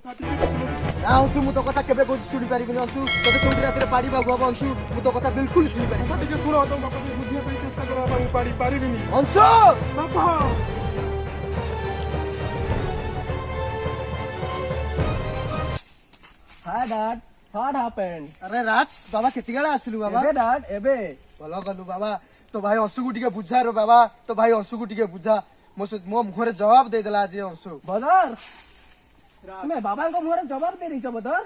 ना अंशु मु तो कथा केबे को सुनी पारिबिनी अंशु तते चौकी रात पाड़ी बाबू बाबू अंशु मु तो कथा बिल्कुल सुनी पारि ଟିକେ ଶୁଣ ତମ ବାପାକୁ ବୁଝିବା ପାଇଁ ଚେଷ୍ଟା କର ବାପା ମୁଁ ପାଡ଼ି ପାରିବିନି अंशु ବାପା Hi dad, what happened? अरे राज बाबा केति गेला आसिलु बाबा Ebe dad, ebe. भलो गलु बाबा तो भाई अंशु को टिके बुझा रो बाबा तो भाई अंशु को टिके बुझा मो मुखरे जवाब दे देला आज अंशु बदर तुमे बाबांको मुहरे जवाब दे रही छ बदर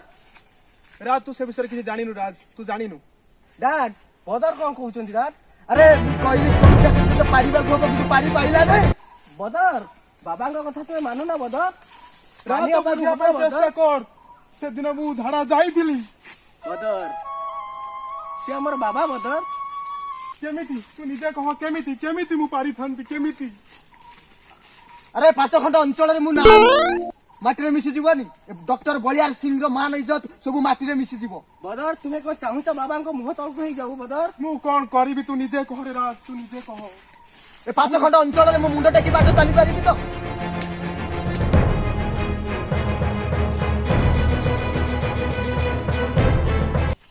राज तू से विषय किसी जानिनु राज तू जानिनु डैड बदर कोन कहउचंती डैड अरे मु कहली चौकी रात तो पाड़ी बाबू बाबू तू पाड़ी पाइला नै बदर बाबांको कथा तुमे मानु ना बदर राज तो बुझिया ପାଇଁ ଚେଷ୍ଟା କର ସେ ଦିନ ମୁଁ ଝାଡା ଯାଇଥିଲି बदर से हमर बाबा बदर କେମିତି ତୁ ନିଜେ କହ କେମିତି କେମିତି ମୁଁ ପାରିଥାନ୍ତି କେମିତି अरे 5 खंड अंचल रे मु ना माटी रे मिसी जीवनी डॉक्टर बलियार सिंह रो मान इज्जत सब माटी रे मिसी जीवो बदर तुमे को चाहू छ बाबांको मुह तळको हे जाऊ बदर ମୁଁ କଣ କରିବି ତୁ ନିଜେ କହ ରେ ରାଜ ତू ନିଜେ କହ ए 5 खंड अंचल रे मु मुंड टेकी बाट चली पारिबी तो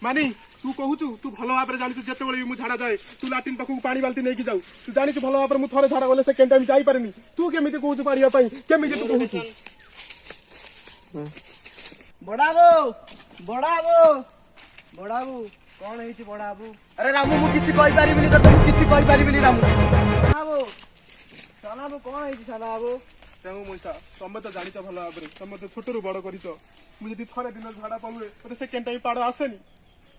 मानी तू कहूचु तू भल भाव जानी जिते भी झाड़ा जाए तू लाट्रिन पाखक पानी बाल्टी नहीं जाऊ तू जानी भल भाव में थे झाड़ा गले सेकेंड टाइम जापारे तू केमी कहूँ पारिया केमी तू कहूँ बड़ाबू बड़ाबू बड़ाबू कोन हेछि बड़ाबू अरे रामू मु किछि कहि पारिबिनी त मु किछि कहि पारिबिनी रामू सनाबू सनाबू कोन हेछि सनाबू तेणु मैसा तुम तो जानी भल भाव तुम तो छोट रू बड़ कर मुझे थे दिन झाड़ा पड़े मत सेकेंड टाइम पाड़ आसेनी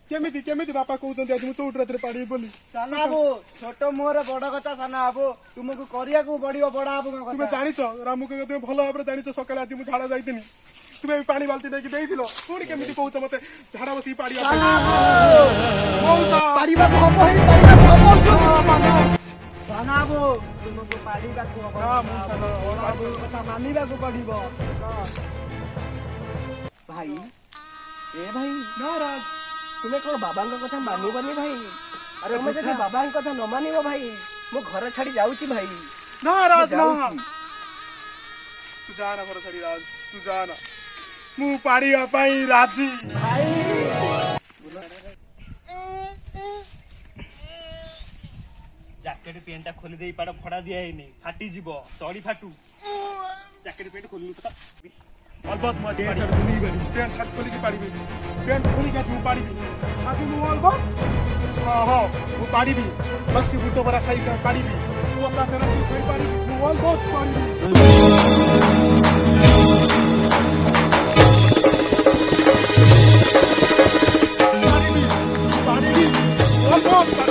केमिति केमिति बापा कहते आज मुझे चौट रात पाड़ी बोली सनाबू छोट मुहरे बड़ कथा सनाबू तुमको करिया को बड़ियो बड़ाबू का तुम्हें कथा जानिच रामू के भल भाव जानिच सकाଳେ आज मुझे झाड़ा जाइनी तुम्हें पानी बाल्टी नहीं देइथिलो पुणी केमिति कहूच मते झाड़ा बसी पाड़ी मौसा पारिबा हबो हे पारिबा हबो सनाबू तुमको पाड़ी का को हां मौसा बड़ाबू कथा मानिबा को पड़िबो भाई ए भाई नाराज तुम्हें कौन बाबा कथा मानिबनी भाई अरे तुम बच्चा बाबा कथा न मानिबो भाई मो घर छाड़ी जाउची भाई नाराज ना जाउची। तू जाना घर छाड़ी राज तू जाना मु पाड़िया पाई राजी जैकेट पेंटा खोली दे पाड़ फड़ा दिया है नहीं फाटी जीव चढ़ी फाटू जैकेट पेंट खोलू तो अलबत मु आज पाड़ी पेंट शर्ट खोली के पाड़ी पेंट खोली के तू पाड़ी आज मु अलबत हां हां मु पाड़ी बक्सी बूटो बरा खाई का पाड़ी पता चला तू खाई पाड़ी मु अलबत पाड़ी पाड़ी